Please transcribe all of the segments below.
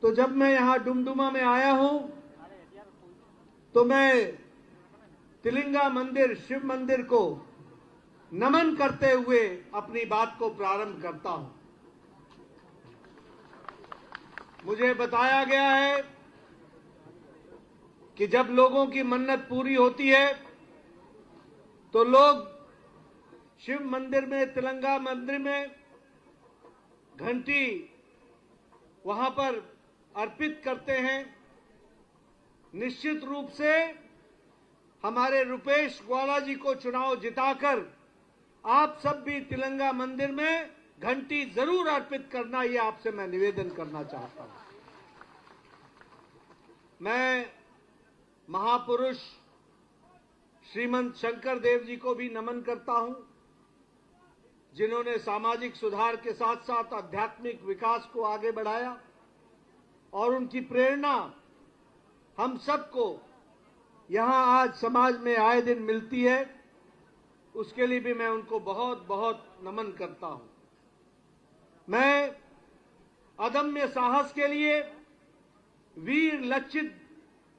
तो जब मैं यहां डुमडुमा में आया हूं तो मैं तिलिंगा मंदिर, शिव मंदिर को नमन करते हुए अपनी बात को प्रारंभ करता हूं। मुझे बताया गया है कि जब लोगों की मन्नत पूरी होती है तो लोग शिव मंदिर में, तिलंगा मंदिर में घंटी वहां पर अर्पित करते हैं। निश्चित रूप से हमारे रुपेश ग्वाला जी को चुनाव जिताकर आप सब भी तिलंगा मंदिर में घंटी जरूर अर्पित करना, ये आपसे मैं निवेदन करना चाहता हूं। मैं महापुरुष श्रीमंत शंकर देव जी को भी नमन करता हूं, जिन्होंने सामाजिक सुधार के साथ साथ आध्यात्मिक विकास को आगे बढ़ाया और उनकी प्रेरणा हम सबको यहां आज समाज में आए दिन मिलती है। उसके लिए भी मैं उनको बहुत बहुत नमन करता हूं। मैं अदम्य साहस के लिए वीर लचित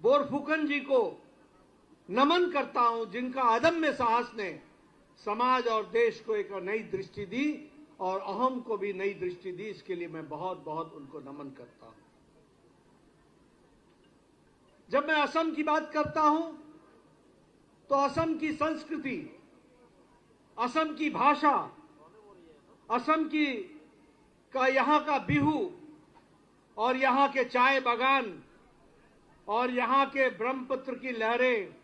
बोरफुकन जी को नमन करता हूं, जिनका अदम्य साहस ने समाज और देश को एक नई दृष्टि दी और अहम को भी नई दृष्टि दी। इसके लिए मैं बहुत बहुत उनको नमन करता हूं। जब मैं असम की बात करता हूं तो असम की संस्कृति, असम की भाषा, असम की यहां का बिहू और यहां के चाय बागान और यहां के ब्रह्मपुत्र की लहरें,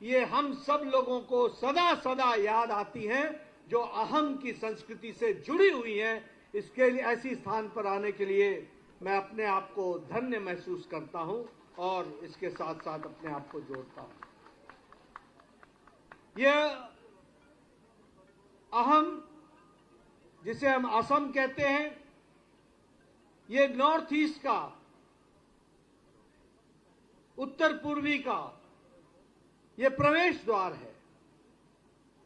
ये हम सब लोगों को सदा सदा याद आती हैं, जो अहम की संस्कृति से जुड़ी हुई हैं। इसके लिए ऐसी स्थान पर आने के लिए मैं अपने आप को धन्य महसूस करता हूं और इसके साथ साथ अपने आप को जोड़ता हूं। यह अहम, जिसे हम असम कहते हैं, ये नॉर्थ ईस्ट का, उत्तर पूर्वी का ये प्रवेश द्वार है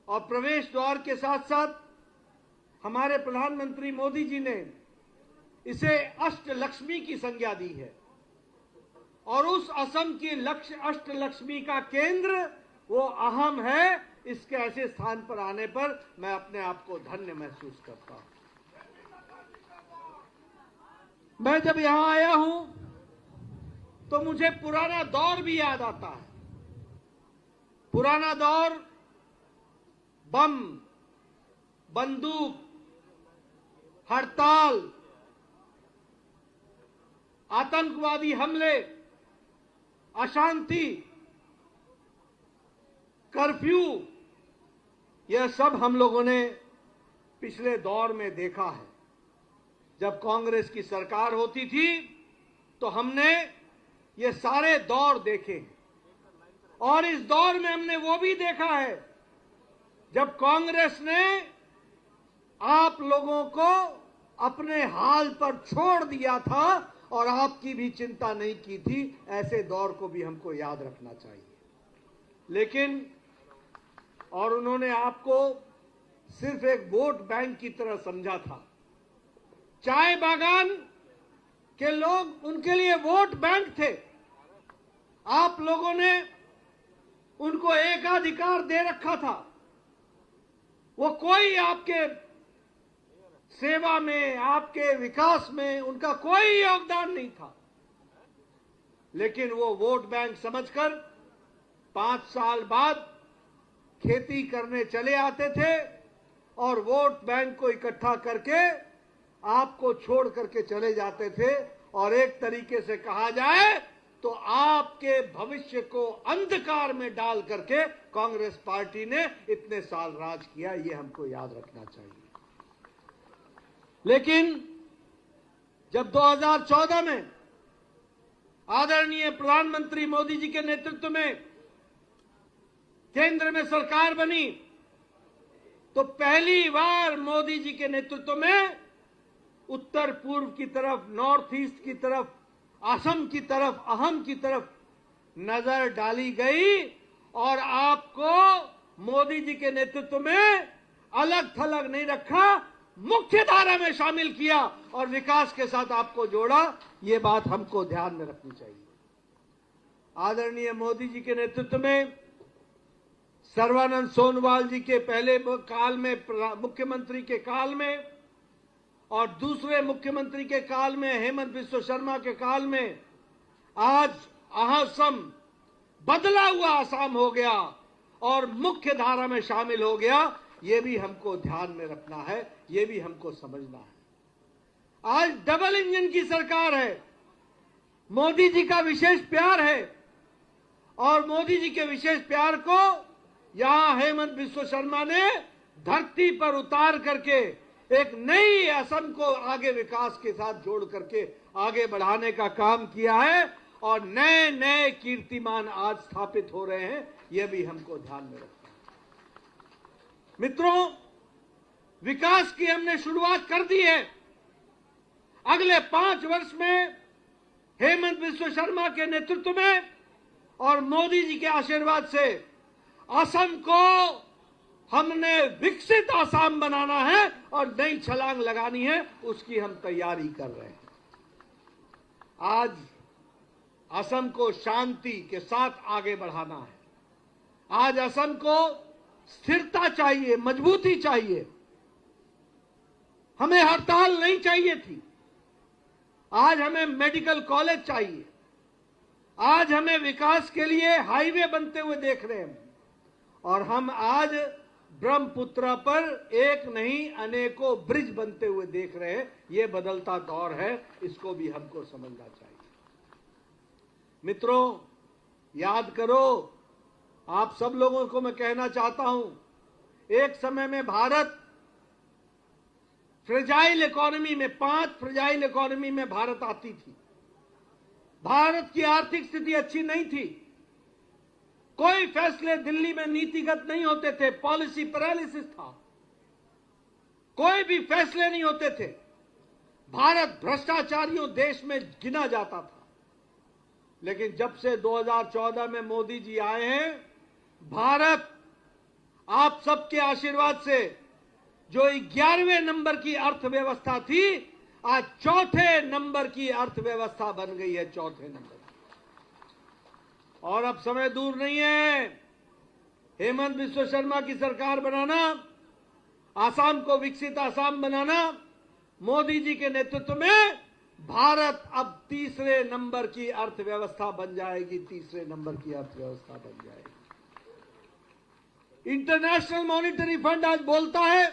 और प्रवेश द्वार के साथ साथ हमारे प्रधानमंत्री मोदी जी ने इसे अष्टलक्ष्मी की संज्ञा दी है और उस असम की अष्टलक्ष्मी का केंद्र वो अहम है। इसके ऐसे स्थान पर आने पर मैं अपने आप को धन्य महसूस करता हूं। मैं जब यहां आया हूं तो मुझे पुराना दौर भी याद आता है। पुराना दौर बम, बंदूक, हड़ताल, आतंकवादी हमले, अशांति, कर्फ्यू, यह सब हम लोगों ने पिछले दौर में देखा है। जब कांग्रेस की सरकार होती थी तो हमने ये सारे दौर देखे हैं और इस दौर में हमने वो भी देखा है जब कांग्रेस ने आप लोगों को अपने हाल पर छोड़ दिया था और आपकी भी चिंता नहीं की थी। ऐसे दौर को भी हमको याद रखना चाहिए। लेकिन और उन्होंने आपको सिर्फ एक वोट बैंक की तरह समझा था। चाय बागान के लोग उनके लिए वोट बैंक थे। आप लोगों ने उनको एकाधिकार दे रखा था। वो कोई आपके सेवा में, आपके विकास में उनका कोई योगदान नहीं था। लेकिन वो वोट बैंक समझकर 5 साल बाद खेती करने चले आते थे और वोट बैंक को इकट्ठा करके आपको छोड़ करके चले जाते थे। और एक तरीके से कहा जाए तो आपके भविष्य को अंधकार में डाल करके कांग्रेस पार्टी ने इतने साल राज किया, ये हमको याद रखना चाहिए। लेकिन जब 2014 में आदरणीय प्रधानमंत्री मोदी जी के नेतृत्व में केंद्र में सरकार बनी तो पहली बार मोदी जी के नेतृत्व में उत्तर पूर्व की तरफ, नॉर्थ ईस्ट की तरफ, असम की तरफ, अहम की तरफ नजर डाली गई और आपको मोदी जी के नेतृत्व में अलग थलग नहीं रखा। मुख्य धारा में शामिल किया और विकास के साथ आपको जोड़ा, ये बात हमको ध्यान में रखनी चाहिए। आदरणीय मोदी जी के नेतृत्व में, सर्बानंद सोनोवाल जी के पहले काल में, मुख्यमंत्री के काल में, और दूसरे मुख्यमंत्री के काल में, हेमंत बिस्वा शर्मा के काल में, आज असम बदला हुआ असम हो गया और मुख्य धारा में शामिल हो गया। ये भी हमको ध्यान में रखना है, ये भी हमको समझना है। आज डबल इंजन की सरकार है, मोदी जी का विशेष प्यार है, और मोदी जी के विशेष प्यार को यहां हेमंत बिस्वा शर्मा ने धरती पर उतार करके एक नई असम को आगे विकास के साथ जोड़ करके आगे बढ़ाने का काम किया है, और नए नए कीर्तिमान आज स्थापित हो रहे हैं। यह भी हमको ध्यान में रखना है। मित्रों, विकास की हमने शुरुआत कर दी है। अगले 5 वर्ष में हेमंत बिस्वा शर्मा के नेतृत्व में और मोदी जी के आशीर्वाद से असम को हमने विकसित असम बनाना है और नई छलांग लगानी है, उसकी हम तैयारी कर रहे हैं। आज असम को शांति के साथ आगे बढ़ाना है। आज असम को स्थिरता चाहिए, मजबूती चाहिए। हमें हड़ताल नहीं चाहिए थी। आज हमें मेडिकल कॉलेज चाहिए। आज हमें विकास के लिए हाईवे बनते हुए देख रहे हैं, और हम आज ब्रह्मपुत्र पर एक नहीं अनेकों ब्रिज बनते हुए देख रहे हैं। यह बदलता दौर है, इसको भी हमको समझना चाहिए। मित्रों, याद करो, आप सब लोगों को मैं कहना चाहता हूं, एक समय में भारत फ्रेजाइल इकोनॉमी में, 5 फ्रेजाइल इकोनॉमी में भारत आती थी। भारत की आर्थिक स्थिति अच्छी नहीं थी। कोई फैसले दिल्ली में नीतिगत नहीं होते थे, पॉलिसी पैरालिसिस था। कोई भी फैसले नहीं होते थे। भारत भ्रष्टाचारियों देश में गिना जाता था। लेकिन जब से 2014 में मोदी जी आए हैं, भारत आप सबके आशीर्वाद से जो 11वें नंबर की अर्थव्यवस्था थी, आज 4थे नंबर की अर्थव्यवस्था बन गई है, 4थे नंबर। और अब समय दूर नहीं है, हेमंत बिस्वा शर्मा की सरकार बनाना, आसाम को विकसित आसाम बनाना, मोदी जी के नेतृत्व में भारत अब 3रे नंबर की अर्थव्यवस्था बन जाएगी, 3रे नंबर की अर्थव्यवस्था बन जाएगी। इंटरनेशनल मॉनिटरी फंड आज बोलता है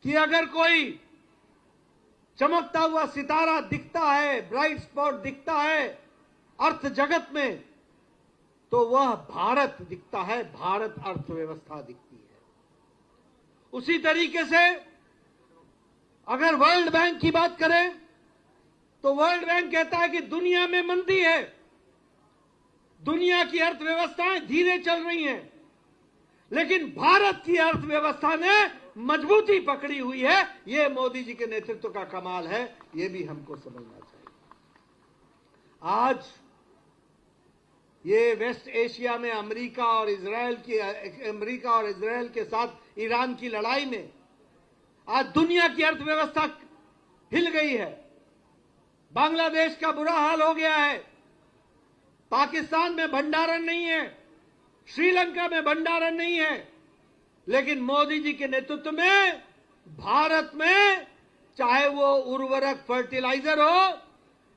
कि अगर कोई चमकता हुआ सितारा दिखता है, ब्राइट स्पॉट दिखता है अर्थ जगत में, तो वह भारत दिखता है, भारत अर्थव्यवस्था दिखती है। उसी तरीके से अगर वर्ल्ड बैंक की बात करें, तो वर्ल्ड बैंक कहता है कि दुनिया में मंदी है, दुनिया की अर्थव्यवस्थाएं धीरे चल रही हैं, लेकिन भारत की अर्थव्यवस्था ने मजबूती पकड़ी हुई है। यह मोदी जी के नेतृत्व का कमाल है, यह भी हमको समझना चाहिए। आज ये वेस्ट एशिया में अमेरिका और इजरायल के साथ ईरान की लड़ाई में आज दुनिया की अर्थव्यवस्था हिल गई है। बांग्लादेश का बुरा हाल हो गया है, पाकिस्तान में भंडारण नहीं है, श्रीलंका में भंडारण नहीं है, लेकिन मोदी जी के नेतृत्व में भारत में चाहे वो उर्वरक फर्टिलाइजर हो,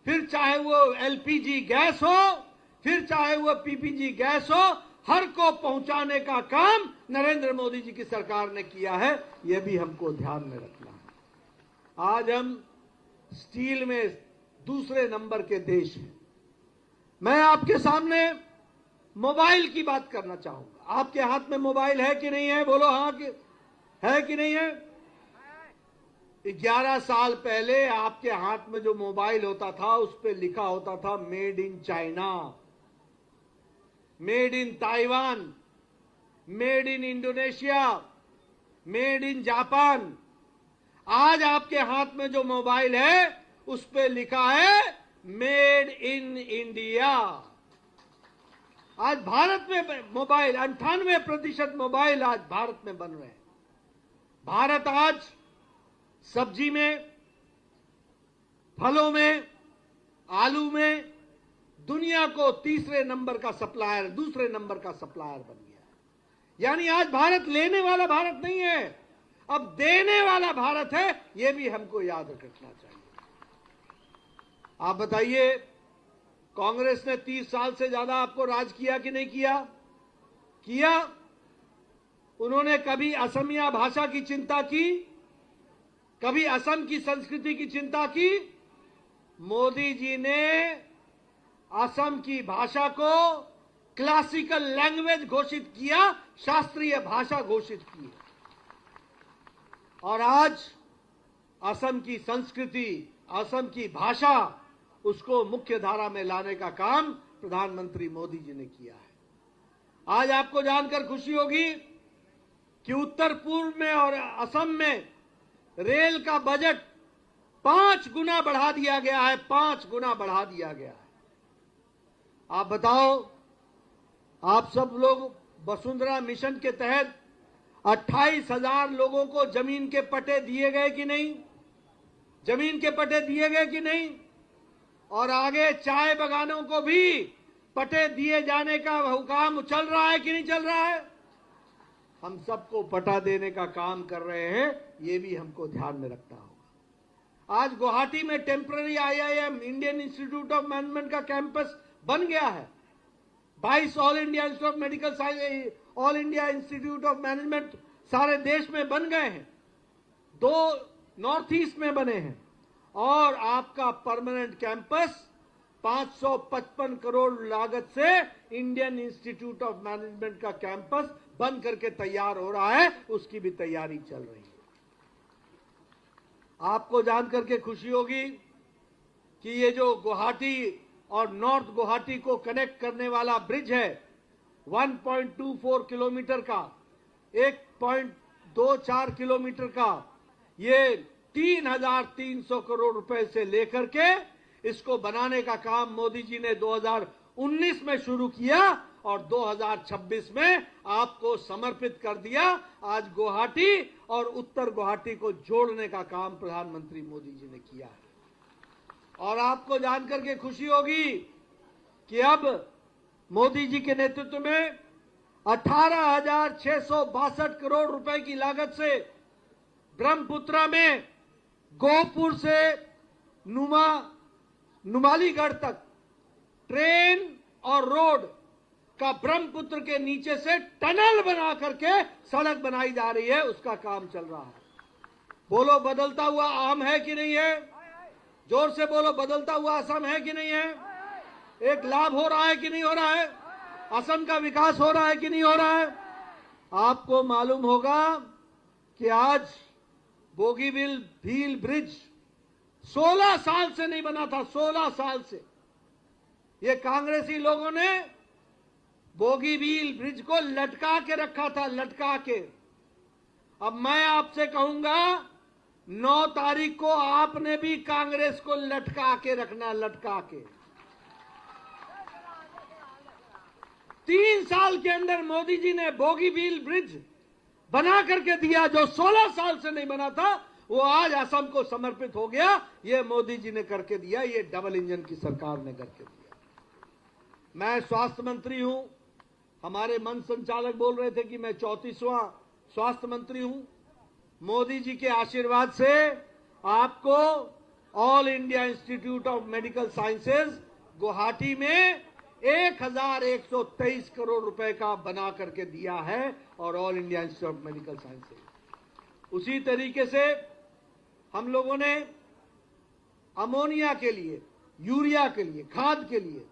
फिर चाहे वो एलपीजी गैस हो, फिर चाहे वो पीपीजी गैस हो, हर को पहुंचाने का काम नरेंद्र मोदी जी की सरकार ने किया है। यह भी हमको ध्यान में रखना है। आज हम स्टील में 2रे नंबर के देश हैं। मैं आपके सामने मोबाइल की बात करना चाहूंगा। आपके हाथ में मोबाइल है कि नहीं है? बोलो हाँ कि है कि नहीं है? 11 साल पहले आपके हाथ में जो मोबाइल होता था, उस पर लिखा होता था made in China, made in Taiwan, made in Indonesia, made in Japan. आज आपके हाथ में जो मोबाइल है, उस पे लिखा है मेड इन इंडिया। आज भारत में मोबाइल 98% मोबाइल आज भारत में बन रहे हैं। भारत आज सब्जी में, फलों में, आलू में दुनिया को दूसरे नंबर का सप्लायर बन गया है। यानी आज भारत लेने वाला भारत नहीं है, अब देने वाला भारत है। यह भी हमको याद रखना चाहिए। आप बताइए, कांग्रेस ने 30 साल से ज्यादा आपको राज किया कि नहीं किया? किया। उन्होंने कभी असमिया भाषा की चिंता की? कभी असम की संस्कृति की चिंता की? मोदी जी ने असम की भाषा को क्लासिकल लैंग्वेज घोषित किया, शास्त्रीय भाषा घोषित की। और आज असम की संस्कृति, असम की भाषा, उसको मुख्य धारा में लाने का काम प्रधानमंत्री मोदी जी ने किया है। आज आपको जानकर खुशी होगी कि उत्तर पूर्व में और असम में रेल का बजट 5 गुना बढ़ा दिया गया है, 5 गुना बढ़ा दिया गया है। आप बताओ, आप सब लोग वसुंधरा मिशन के तहत 28,000 लोगों को जमीन के पट्टे दिए गए कि नहीं? जमीन के पट्टे दिए गए कि नहीं? और आगे चाय बागानों को भी पट्टे दिए जाने का काम चल रहा है कि नहीं चल रहा है? हम सबको पट्टा देने का काम कर रहे हैं, ये भी हमको ध्यान में रखना होगा। आज गुवाहाटी में temporary IIM, Indian institute of management का कैंपस बन गया है। 22 all India institute of medical science, all India institute of management सारे देश में बन गए हैं। 2 नॉर्थ ईस्ट में बने हैं। और आपका परमानेंट कैंपस 555 करोड़ लागत से इंडियन इंस्टीट्यूट ऑफ मैनेजमेंट का कैंपस बन करके तैयार हो रहा है, उसकी भी तैयारी चल रही है। आपको जानकर के खुशी होगी कि ये जो गुवाहाटी और नॉर्थ गुवाहाटी को कनेक्ट करने वाला ब्रिज है, 1.24 किलोमीटर का, 1.24 किलोमीटर का, ये 3,300 करोड़ रुपए से लेकर के इसको बनाने का काम मोदी जी ने 2019 में शुरू किया और 2026 में आपको समर्पित कर दिया। आज गुवाहाटी और उत्तर गुवाहाटी को जोड़ने का काम प्रधानमंत्री मोदी जी ने किया है। और आपको जानकर के खुशी होगी कि अब मोदी जी के नेतृत्व में 18,662 करोड़ रुपए की लागत से ब्रह्मपुत्रा में गोहपुर से नुमालीगढ़ तक ट्रेन और रोड का ब्रह्मपुत्र के नीचे से टनल बना करके सड़क बनाई जा रही है, उसका काम चल रहा है। बोलो, बदलता हुआ आम है कि नहीं है? जोर से बोलो, बदलता हुआ असम है कि नहीं है? एक लाभ हो रहा है कि नहीं हो रहा है? असम का विकास हो रहा है कि नहीं हो रहा है? आपको मालूम होगा कि आज बोगीबील भील ब्रिज 16 साल से नहीं बना था, 16 साल से। ये कांग्रेसी लोगों ने बोगीबील ब्रिज को लटका के रखा था, लटका के। अब मैं आपसे कहूंगा, 9 तारीख को आपने भी कांग्रेस को लटका के रखना, लटका के। 3 साल के अंदर मोदी जी ने बोगीबील ब्रिज बना करके दिया, जो 16 साल से नहीं बना था, वो आज असम को समर्पित हो गया। ये मोदी जी ने करके दिया, ये डबल इंजन की सरकार ने करके दिया। मैं स्वास्थ्य मंत्री हूं, हमारे मन संचालक बोल रहे थे कि मैं 34वां स्वास्थ्य मंत्री हूं। मोदी जी के आशीर्वाद से आपको all India institute of medical sciences Guwahati में 1,123 करोड़ रुपए का बना करके दिया है, और all India institute of medical sciences. उसी तरीके से हम लोगों ने अमोनिया के लिए, यूरिया के लिए, खाद के लिए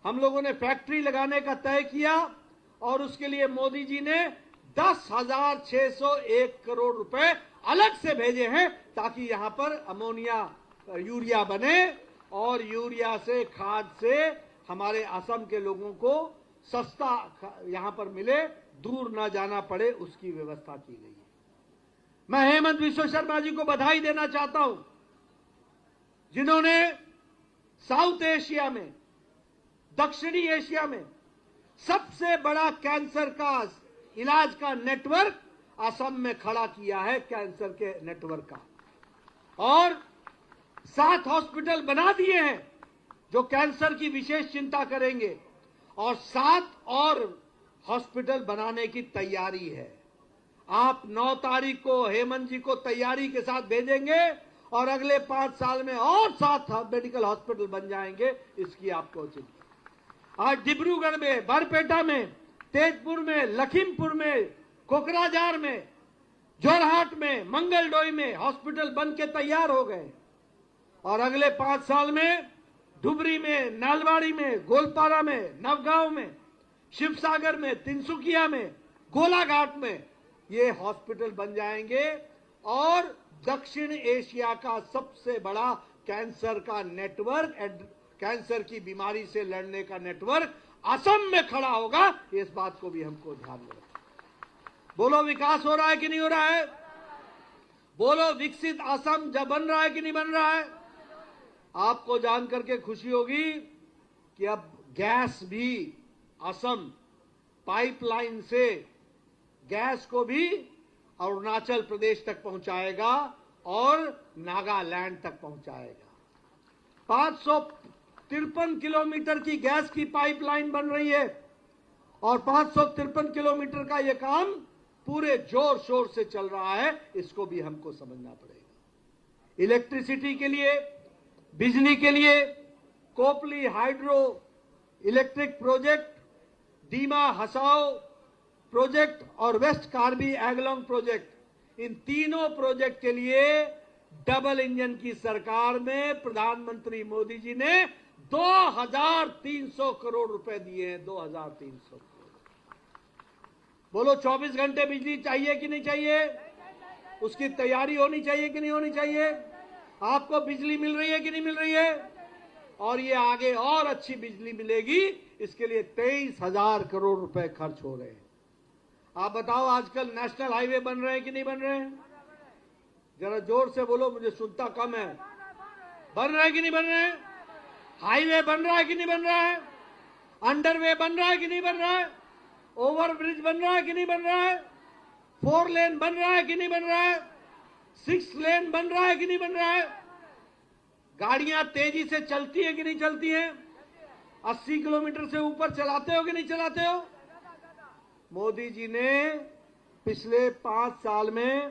हम लोगों ने फैक्ट्री लगाने का तय किया, और उसके लिए मोदी जी ने 10,601 करोड़ रुपए अलग से भेजे हैं, ताकि यहां पर अमोनिया, यूरिया बने, और यूरिया से, खाद से हमारे असम के लोगों को सस्ता यहां पर मिले, दूर ना जाना पड़े, उसकी व्यवस्था की गई है। मैं हेमंत बिश्व शर्मा जी को बधाई देना चाहता हूं, जिन्होंने साउथ एशिया में, दक्षिणी एशिया में सबसे बड़ा कैंसर का इलाज का नेटवर्क असम में खड़ा किया है, कैंसर के नेटवर्क का। और 7 हॉस्पिटल बना दिए हैं जो कैंसर की विशेष चिंता करेंगे, और 7 और हॉस्पिटल बनाने की तैयारी है। आप 9 तारीख को हेमंत जी को तैयारी के साथ भेजेंगे और अगले 5 साल में और 7 मेडिकल हॉस्पिटल बन जाएंगे, इसकी आपको चिंता। आज डिब्रूगढ़ में, बरपेटा में, तेजपुर में, लखीमपुर में, कोकराझार में, जोरहाट में, मंगलडोई में हॉस्पिटल बन के तैयार हो गए, और अगले 5 साल में धुबरी में, नालवाड़ी में, गोलपारा में, नवगांव में, शिवसागर में, तिनसुकिया में, गोलाघाट में ये हॉस्पिटल बन जाएंगे, और दक्षिण एशिया का सबसे बड़ा कैंसर का नेटवर्क, कैंसर की बीमारी से लड़ने का नेटवर्क असम में खड़ा होगा। इस बात को भी हमको ध्यान में रखना। बोलो, विकास हो रहा है कि नहीं हो रहा है? बोलो, विकसित असम जब बन रहा है कि नहीं बन रहा है? आपको जानकर के खुशी होगी कि अब गैस भी असम पाइपलाइन से गैस को भी अरुणाचल प्रदेश तक पहुंचाएगा और नागालैंड तक पहुंचाएगा। 553 किलोमीटर की गैस की पाइपलाइन बन रही है, और 553 किलोमीटर का यह काम पूरे जोर शोर से चल रहा है। इसको भी हमको समझना पड़ेगा। इलेक्ट्रिसिटी के लिए, बिजली के लिए Kopili hydro electric project, Dima Hasao project और वेस्ट कार्बी एंगलोंग प्रोजेक्ट, इन तीनों प्रोजेक्ट के लिए डबल इंजन की सरकार में प्रधानमंत्री मोदी जी ने 2300 करोड़ रुपए दिए हैं। 2300 करोड़। बोलो, 24 घंटे बिजली चाहिए कि नहीं चाहिए? उसकी तैयारी होनी चाहिए कि नहीं होनी चाहिए? आपको बिजली मिल रही है कि नहीं मिल रही है? और ये आगे और अच्छी बिजली मिलेगी, इसके लिए 23,000 करोड़ रुपए खर्च हो रहे हैं। आप बताओ, आजकल नेशनल हाईवे बन रहे हैं कि नहीं बन रहे हैं? जरा जोर से बोलो, मुझे सुनता कम है। बन रहे हैं कि नहीं बन रहे हैं? हाईवे बन रहा है कि नहीं बन रहा है? अंडरवे बन रहा है कि नहीं बन रहा है? ओवरब्रिज बन रहा है कि नहीं बन रहा है? 4 लेन बन रहा है कि नहीं बन रहा है? 6 लेन बन रहा है कि नहीं बन रहा है? गाड़ियां तेजी से चलती है कि नहीं चलती हैं? 80 किलोमीटर से ऊपर चलाते हो कि नहीं चलाते हो? मोदी जी ने पिछले 5 साल में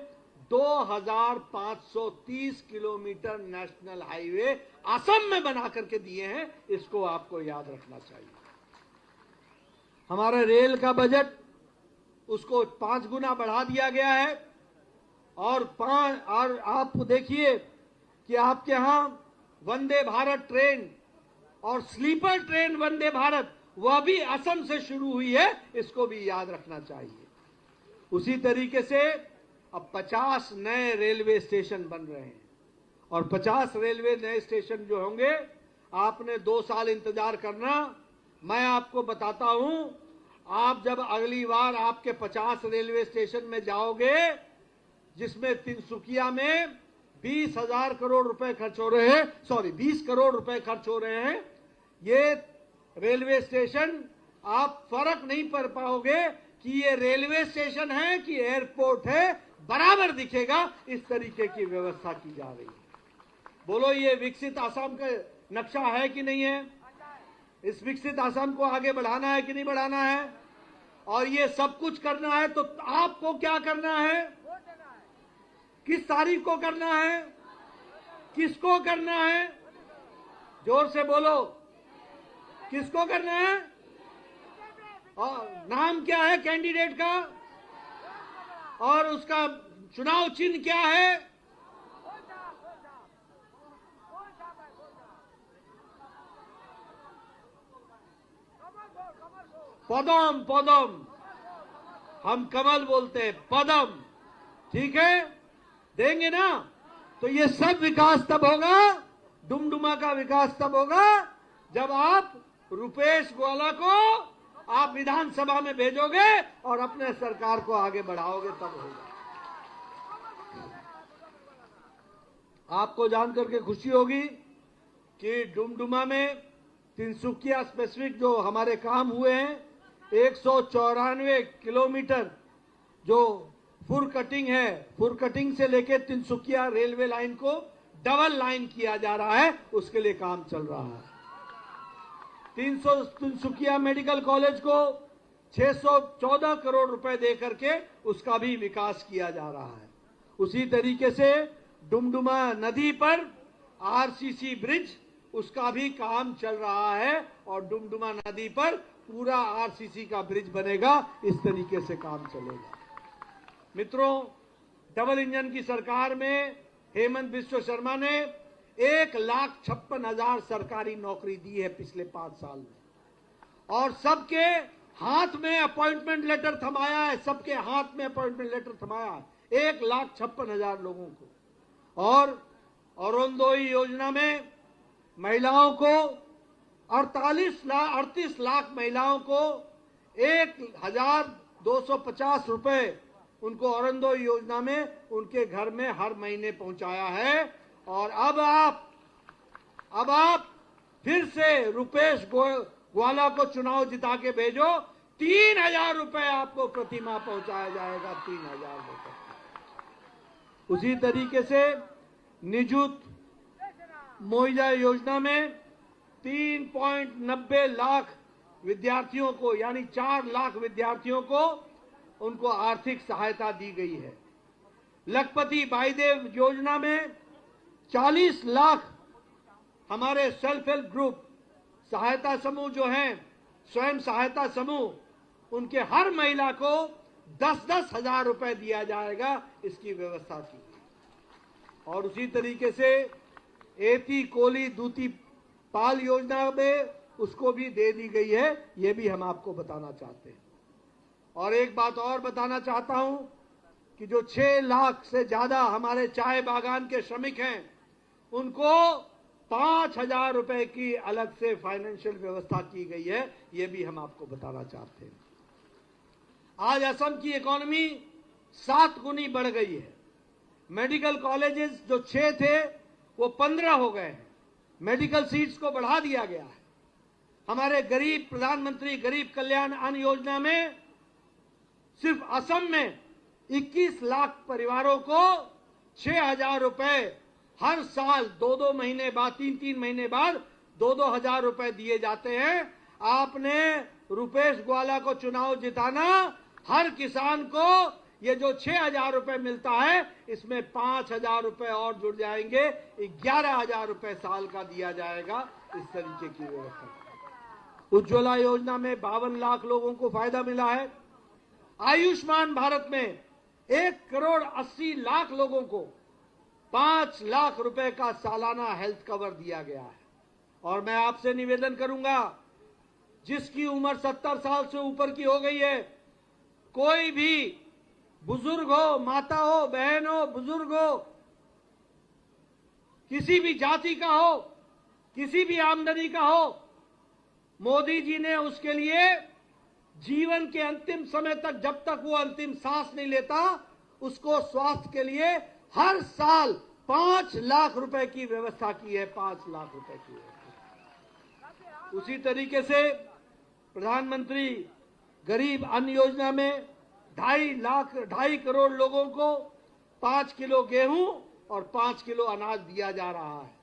2530 किलोमीटर नेशनल हाईवे असम में बना करके दिए हैं। इसको आपको याद रखना चाहिए। हमारा रेल का बजट, उसको 5 गुना बढ़ा दिया गया है, और आप देखिए कि आपके यहां वंदे भारत ट्रेन और स्लीपर ट्रेन वंदे भारत, वह भी असम से शुरू हुई है। इसको भी याद रखना चाहिए। उसी तरीके से अब 50 नए रेलवे स्टेशन बन रहे हैं, और 50 रेलवे नए स्टेशन जो होंगे, आपने 2 साल इंतजार करना। मैं आपको बताता हूं, आप जब अगली बार आपके 50 रेलवे स्टेशन में जाओगे, जिसमें तिनसुकिया में 20,000 करोड़ रुपए खर्च हो रहे हैं, 20 करोड़ रुपए खर्च हो रहे हैं, ये रेलवे स्टेशन आप फर्क नहीं कर पाओगे कि ये रेलवे स्टेशन है कि एयरपोर्ट है, बराबर दिखेगा। इस तरीके की व्यवस्था की जा रही है। बोलो, ये विकसित असम का नक्शा है कि नहीं है? इस विकसित असम को आगे बढ़ाना है कि नहीं बढ़ाना है? और ये सब कुछ करना है तो आपको क्या करना है? किस तारीख को करना है? किसको करना है? जोर से बोलो, किसको करना है? और नाम क्या है कैंडिडेट का? और उसका चुनाव चिन्ह क्या है? पदम। पदम, हम कमल बोलते हैं, पदम। ठीक है, देंगे ना? तो ये सब विकास तब होगा, डुमडुमा का विकास तब होगा, जब आप रुपेश गोयला को आप विधानसभा में भेजोगे और अपने सरकार को आगे बढ़ाओगे, तब होगा। आपको जानकर के खुशी होगी कि डुमडुमा में, तिनसुकिया स्पेसिफिक जो हमारे काम हुए हैं, 194 किलोमीटर जो फुर कटिंग है, फुर कटिंग से लेकर तिनसुकिया रेलवे लाइन को डबल लाइन किया जा रहा है, उसके लिए काम चल रहा है। 300 तिनसुकिया मेडिकल कॉलेज को 614 करोड़ रुपए दे करके उसका भी विकास किया जा रहा है। उसी तरीके से डुमडुमा नदी पर आरसीसी ब्रिज, उसका भी काम चल रहा है और डुमडुमा नदी पर पूरा आरसीसी का ब्रिज बनेगा। इस तरीके से काम चलेगा। मित्रों, डबल इंजन की सरकार में हेमंत बिस्व शर्मा ने 1,56,000 सरकारी नौकरी दी है पिछले 5 साल में, और सबके हाथ में अपॉइंटमेंट लेटर थमाया है, सबके हाथ में अपॉइंटमेंट लेटर थमाया है 1,56,000 लोगों को। और अरुणोदय योजना में महिलाओं को 38 लाख महिलाओं को 1,250 रुपए उनको अरुणोदय योजना में उनके घर में हर महीने पहुंचाया है। और अब आप फिर से रुपेश ग्वाला को चुनाव जिता के भेजो, 3,000 रुपए आपको प्रतिमाह पहुंचाया जाएगा, 3,000 रुपए। उसी तरीके से निजुत मुआवजा योजना में 3.90 लाख विद्यार्थियों को, यानी 4 लाख विद्यार्थियों को उनको आर्थिक सहायता दी गई है। लखपति बाईदेव योजना में 40 लाख हमारे सेल्फ हेल्प ग्रुप सहायता समूह जो हैं, स्वयं सहायता समूह, उनके हर महिला को 10-10 हजार रुपए दिया जाएगा, इसकी व्यवस्था की। और उसी तरीके से एती कोली दूती पाल योजना में उसको भी दे दी गई है, ये भी हम आपको बताना चाहते हैं। और एक बात और बताना चाहता हूं कि जो 6 लाख से ज्यादा हमारे चाय बागान के श्रमिक हैं, उनको 5,000 रुपए की अलग से फाइनेंशियल व्यवस्था की गई है, ये भी हम आपको बताना चाहते हैं। आज असम की इकोनॉमी 7 गुनी बढ़ गई है। मेडिकल कॉलेजेस जो 6 थे वो 15 हो गए हैं। मेडिकल सीट्स को बढ़ा दिया गया है। हमारे गरीब प्रधानमंत्री गरीब कल्याण अन्न योजना में सिर्फ असम में 21 लाख परिवारों को 6,000 रुपए हर साल 2-2 महीने बाद, 3-3 महीने बाद 2-2 हजार रुपए दिए जाते हैं। आपने रुपेश ग्वाला को चुनाव जिताना, हर किसान को ये जो 6,000 रुपए मिलता है, इसमें 5,000 रुपए और जुड़ जाएंगे, 11,000 रुपए साल का दिया जाएगा। इस तरीके की व्यवस्था। उज्ज्वला योजना में 52 लाख लोगों को फायदा मिला है। आयुष्मान भारत में 1,80,00,000 लोगों को 5 लाख रुपए का सालाना हेल्थ कवर दिया गया है। और मैं आपसे निवेदन करूंगा, जिसकी उम्र 70 साल से ऊपर की हो गई है, कोई भी बुजुर्ग हो, माता हो, बहन हो, बुजुर्ग हो, किसी भी जाति का हो, किसी भी आमदनी का हो, मोदी जी ने उसके लिए जीवन के अंतिम समय तक, जब तक वो अंतिम सांस नहीं लेता, उसको स्वास्थ्य के लिए हर साल 5 लाख रुपए की व्यवस्था की है। 5 लाख रुपए की व्यवस्था। उसी तरीके से प्रधानमंत्री गरीब अन्न योजना में 2.5 करोड़ लोगों को 5 किलो गेहूं और 5 किलो अनाज दिया जा रहा है।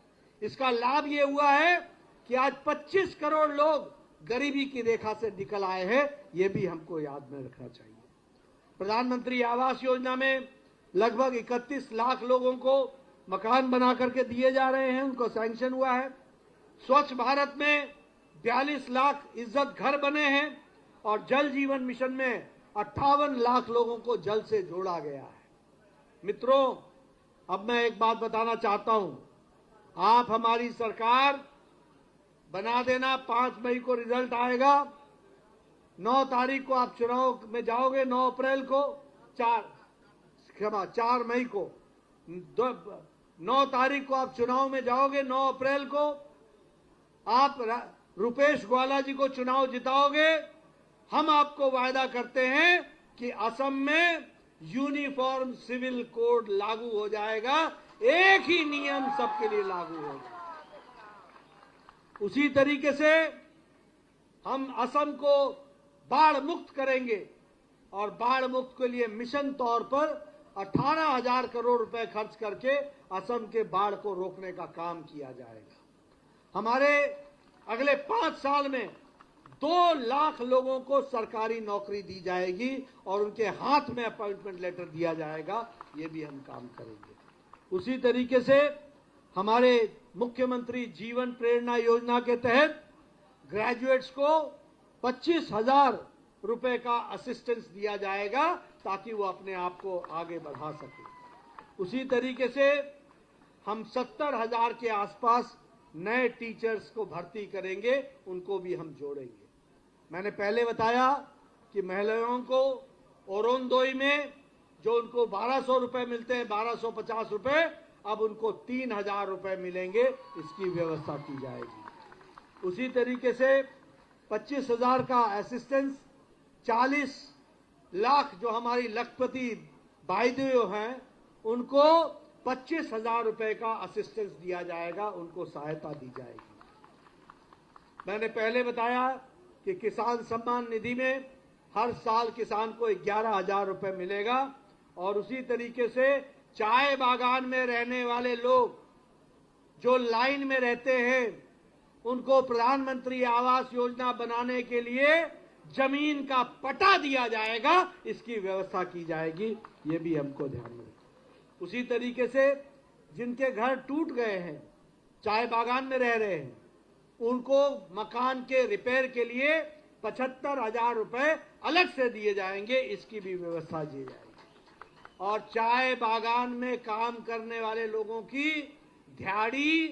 इसका लाभ ये हुआ है कि आज 25 करोड़ लोग गरीबी की रेखा से निकल आए हैं। ये भी हमको याद में रखना चाहिए। प्रधानमंत्री आवास योजना में लगभग 31 लाख लोगों को मकान बना करके दिए जा रहे हैं, उनको सैंक्शन हुआ है। स्वच्छ भारत में 42 लाख इज्जत घर बने हैं और जल जीवन मिशन में 58 लाख लोगों को जल से जोड़ा गया है। मित्रों, अब मैं एक बात बताना चाहता हूं। आप हमारी सरकार बना देना, 5 मई को रिजल्ट आएगा। 9 तारीख को आप चुनाव में जाओगे, 9 अप्रैल को, 4 मई को, 9 तारीख को आप चुनाव में जाओगे। 9 अप्रैल को आप रुपेश ग्वाला जी को चुनाव जिताओगे। हम आपको वायदा करते हैं कि असम में यूनिफॉर्म सिविल कोड लागू हो जाएगा, एक ही नियम सबके लिए लागू होगा। उसी तरीके से हम असम को बाढ़ मुक्त करेंगे और बाढ़ मुक्त के लिए मिशन तौर पर 18,000 करोड़ रुपए खर्च करके असम के बाढ़ को रोकने का काम किया जाएगा। हमारे अगले 5 साल में 2 लाख लोगों को सरकारी नौकरी दी जाएगी और उनके हाथ में अपॉइंटमेंट लेटर दिया जाएगा। ये भी हम काम करेंगे। उसी तरीके से हमारे मुख्यमंत्री जीवन प्रेरणा योजना के तहत ग्रेजुएट्स को 25,000 रुपए का असिस्टेंस दिया जाएगा ताकि वो अपने आप को आगे बढ़ा सके। उसी तरीके से हम 70,000 के आसपास नए टीचर्स को भर्ती करेंगे, उनको भी हम जोड़ेंगे। मैंने पहले बताया कि महिलाओं को ओरोंदोई में जो उनको 1,200 रुपए मिलते हैं, 1,250 रुपए, अब उनको 3,000 रुपए मिलेंगे, इसकी व्यवस्था की जाएगी। उसी तरीके से 25,000 का असिस्टेंस, 40 लाख जो हमारी लखपति भाईदेव हैं उनको 25,000 रुपए का असिस्टेंस दिया जाएगा, उनको सहायता दी जाएगी। मैंने पहले बताया कि किसान सम्मान निधि में हर साल किसान को 11,000 रुपए मिलेगा और उसी तरीके से चाय बागान में रहने वाले लोग जो लाइन में रहते हैं उनको प्रधानमंत्री आवास योजना बनाने के लिए जमीन का पट्टा दिया जाएगा, इसकी व्यवस्था की जाएगी। ये भी हमको ध्यान में रखना। उसी तरीके से जिनके घर टूट गए हैं, चाय बागान में रह रहे हैं, उनको मकान के रिपेयर के लिए 75,000 रुपए अलग से दिए जाएंगे, इसकी भी व्यवस्था की जाएगी। और चाय बागान में काम करने वाले लोगों की दिहाड़ी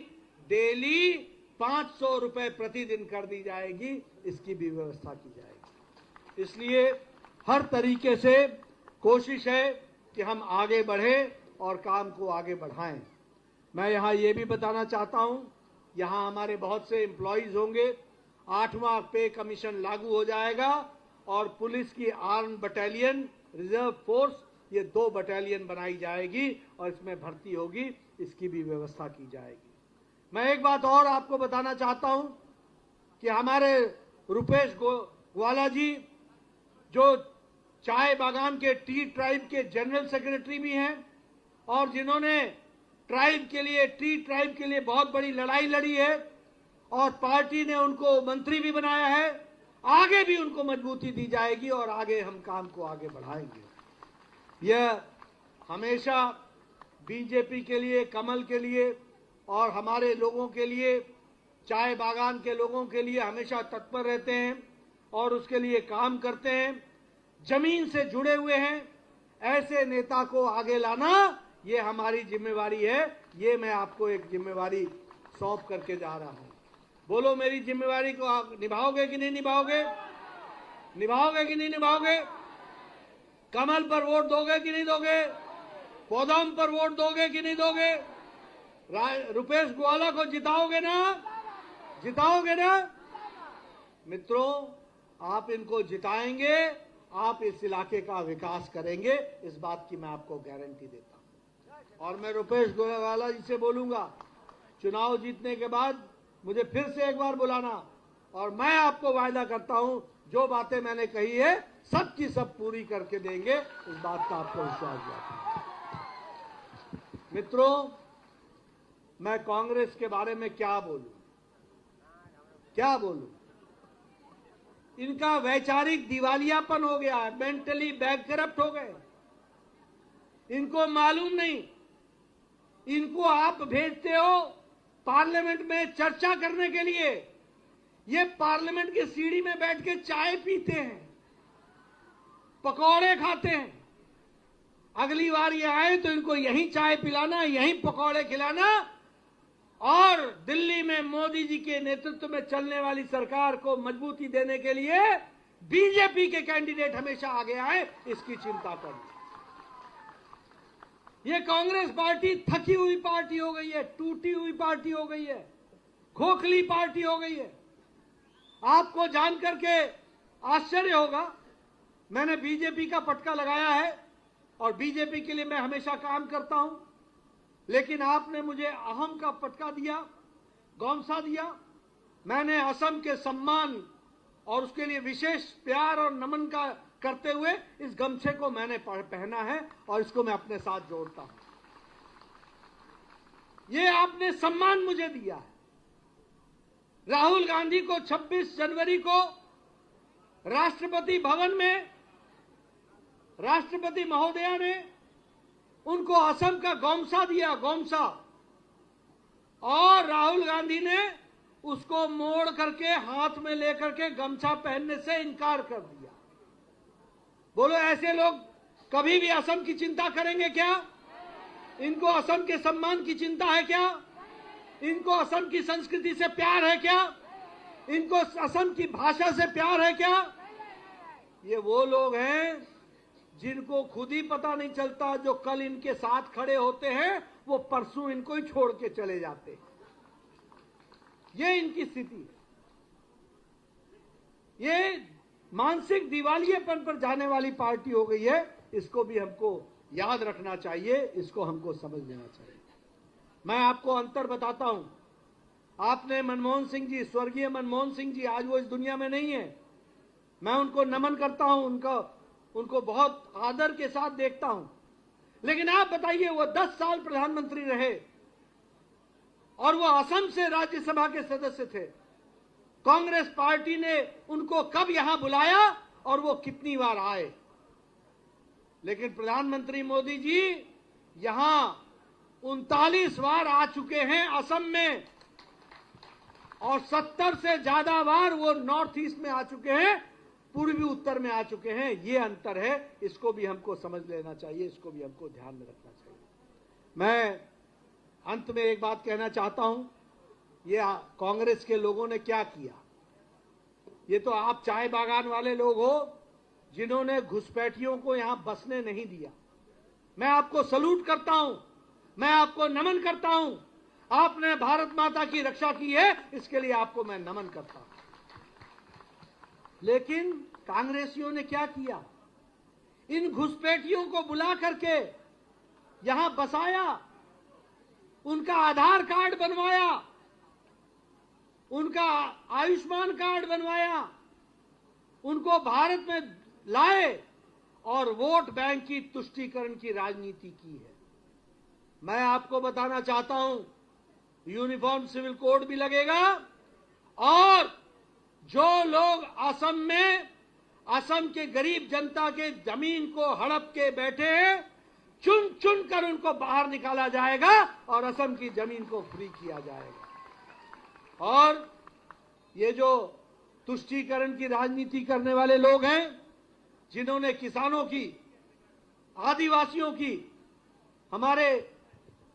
डेली 500 रुपए प्रतिदिन कर दी जाएगी, इसकी भी व्यवस्था की जाएगी। इसलिए हर तरीके से कोशिश है कि हम आगे बढ़ें और काम को आगे बढ़ाएं। मैं यहाँ ये भी बताना चाहता हूँ, यहाँ हमारे बहुत से एम्प्लॉइज होंगे, 8वां पे कमीशन लागू हो जाएगा और पुलिस की आर्म बटालियन, रिजर्व फोर्स, ये 2 बटालियन बनाई जाएगी और इसमें भर्ती होगी, इसकी भी व्यवस्था की जाएगी। मैं एक बात और आपको बताना चाहता हूं कि हमारे रुपेश ग्वाला जी जो चाय बागान के टी ट्राइब के जनरल सेक्रेटरी भी हैं और जिन्होंने ट्राइब के लिए, टी ट्राइब के लिए बहुत बड़ी लड़ाई लड़ी है और पार्टी ने उनको मंत्री भी बनाया है, आगे भी उनको मजबूती दी जाएगी और आगे हम काम को आगे बढ़ाएंगे। यह हमेशा बीजेपी के लिए, कमल के लिए और हमारे लोगों के लिए, चाय बागान के लोगों के लिए हमेशा तत्पर रहते हैं और उसके लिए काम करते हैं, जमीन से जुड़े हुए हैं। ऐसे नेता को आगे लाना ये हमारी जिम्मेवारी है। ये मैं आपको एक जिम्मेवारी सौंप करके जा रहा हूं। बोलो, मेरी जिम्मेवारी को आप निभाओगे कि नहीं निभाओगे? निभाओगे कि नहीं निभाओगे? कमल पर वोट दोगे कि नहीं दोगे? पौधाम पर वोट दोगे कि नहीं दोगे? रुपेश ग्वाला को जिताओगे ना? जिताओगे ना? मित्रों, आप इनको जिताएंगे, आप इस इलाके का विकास करेंगे, इस बात की मैं आपको गारंटी देता हूं। और मैं रुपेश ग्वाला जी से बोलूंगा, चुनाव जीतने के बाद मुझे फिर से एक बार बुलाना और मैं आपको वायदा करता हूं जो बातें मैंने कही है सब की सब पूरी करके देंगे, इस बात का आपको विश्वास दिलाता हूं। मित्रों, मैं कांग्रेस के बारे में क्या बोलूं? क्या बोलूं? इनका वैचारिक दिवालियापन हो गया है, मेंटली बैंकरप्ट हो गए। इनको मालूम नहीं, इनको आप भेजते हो पार्लियामेंट में चर्चा करने के लिए, ये पार्लियामेंट की सीढ़ी में बैठ के चाय पीते हैं, पकौड़े खाते हैं। अगली बार ये आए तो इनको यहीं चाय पिलाना, यहीं पकौड़े खिलाना और दिल्ली में मोदी जी के नेतृत्व में चलने वाली सरकार को मजबूती देने के लिए बीजेपी के कैंडिडेट हमेशा आगे आए, इसकी चिंता करनी। ये कांग्रेस पार्टी थकी हुई पार्टी हो गई है, टूटी हुई पार्टी हो गई है, खोखली पार्टी हो गई है। आपको जानकर के आश्चर्य होगा, मैंने बीजेपी का पटका लगाया है और बीजेपी के लिए मैं हमेशा काम करता हूं, लेकिन आपने मुझे अहम का पटका दिया, गौंसा दिया। मैंने असम के सम्मान और उसके लिए विशेष प्यार और नमन का करते हुए इस गमछे को मैंने पहना है और इसको मैं अपने साथ जोड़ता हूं। ये आपने सम्मान मुझे दिया है। राहुल गांधी को 26 जनवरी को राष्ट्रपति भवन में राष्ट्रपति महोदया ने उनको असम का गोमसा दिया, गोमसा, और राहुल गांधी ने उसको मोड़ करके हाथ में लेकर के गमछा पहनने से इनकार कर दिया। बोलो, ऐसे लोग कभी भी असम की चिंता करेंगे क्या? इनको असम के सम्मान की चिंता है क्या? इनको असम की संस्कृति से प्यार है क्या? इनको असम की भाषा से प्यार है क्या? ये वो लोग हैं जिनको खुद ही पता नहीं चलता, जो कल इनके साथ खड़े होते हैं वो परसों इनको ही छोड़ के चले जाते हैं। ये इनकी स्थिति है। ये मानसिक दिवालियेपन पर जाने वाली पार्टी हो गई है। इसको भी हमको याद रखना चाहिए, इसको हमको समझ लेना चाहिए। मैं आपको अंतर बताता हूं। आपने मनमोहन सिंह जी, स्वर्गीय मनमोहन सिंह जी, आज वो इस दुनिया में नहीं है। मैं उनको नमन करता हूं, उनको बहुत आदर के साथ देखता हूं। लेकिन आप बताइए, वो 10 साल प्रधानमंत्री रहे और वो असम से राज्यसभा के सदस्य थे। कांग्रेस पार्टी ने उनको कब यहां बुलाया और वो कितनी बार आए? लेकिन प्रधानमंत्री मोदी जी यहां 39 बार आ चुके हैं असम में, और 70 से ज्यादा बार वो नॉर्थ ईस्ट में आ चुके हैं, पूर्वी उत्तर में आ चुके हैं। ये अंतर है, इसको भी हमको समझ लेना चाहिए, इसको भी हमको ध्यान में रखना चाहिए। मैं अंत में एक बात कहना चाहता हूं, ये कांग्रेस के लोगों ने क्या किया। ये तो आप चाय बागान वाले लोग हो जिन्होंने घुसपैठियों को यहां बसने नहीं दिया। मैं आपको सलूट करता हूं, मैं आपको नमन करता हूं। आपने भारत माता की रक्षा की है, इसके लिए आपको मैं नमन करता हूं। लेकिन कांग्रेसियों ने क्या किया? इन घुसपैठियों को बुला करके यहां बसाया, उनका आधार कार्ड बनवाया, उनका आयुष्मान कार्ड बनवाया, उनको भारत में लाए और वोट बैंक की तुष्टीकरण की राजनीति की है। मैं आपको बताना चाहता हूं, यूनिफॉर्म सिविल कोड भी लगेगा, और जो लोग असम में असम के गरीब जनता के जमीन को हड़प के बैठे हैं, चुन चुन कर उनको बाहर निकाला जाएगा और असम की जमीन को फ्री किया जाएगा। और ये जो तुष्टीकरण की राजनीति करने वाले लोग हैं, जिन्होंने किसानों की, आदिवासियों की, हमारे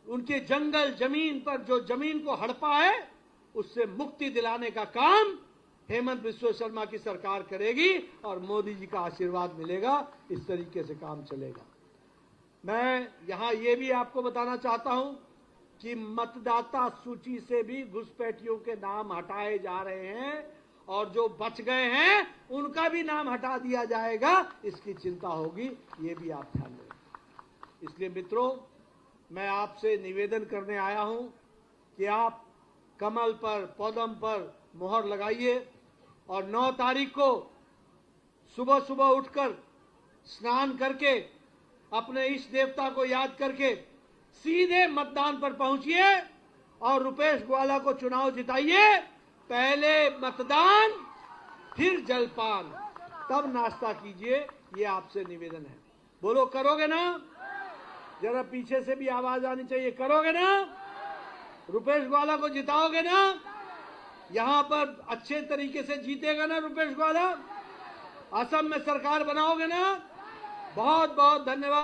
उनके जंगल जमीन पर जो जमीन को हड़पा है, उससे मुक्ति दिलाने का काम हेमंत बिस्वा शर्मा की सरकार करेगी और मोदी जी का आशीर्वाद मिलेगा। इस तरीके से काम चलेगा। मैं यहां ये भी आपको बताना चाहता हूं कि मतदाता सूची से भी घुसपैठियों के नाम हटाए जा रहे हैं, और जो बच गए हैं उनका भी नाम हटा दिया जाएगा। इसकी चिंता होगी, ये भी आप ध्यान दें। इसलिए मित्रों, मैं आपसे निवेदन करने आया हूं कि आप कमल पर, पौधम पर मुहर लगाइए और 9 तारीख को सुबह सुबह उठकर स्नान करके अपने इष्ट देवता को याद करके सीधे मतदान पर पहुंचिए और रुपेश ग्वाला को चुनाव जिताइए। पहले मतदान, फिर जलपान, तब नाश्ता कीजिए। ये आपसे निवेदन है। बोलो, करोगे ना? जरा पीछे से भी आवाज आनी चाहिए। करोगे ना? रुपेश ग्वाला को जिताओगे ना? यहां पर अच्छे तरीके से जीतेगा ना रुपेश ग्वाला? असम में सरकार बनाओगे ना? बहुत बहुत धन्यवाद।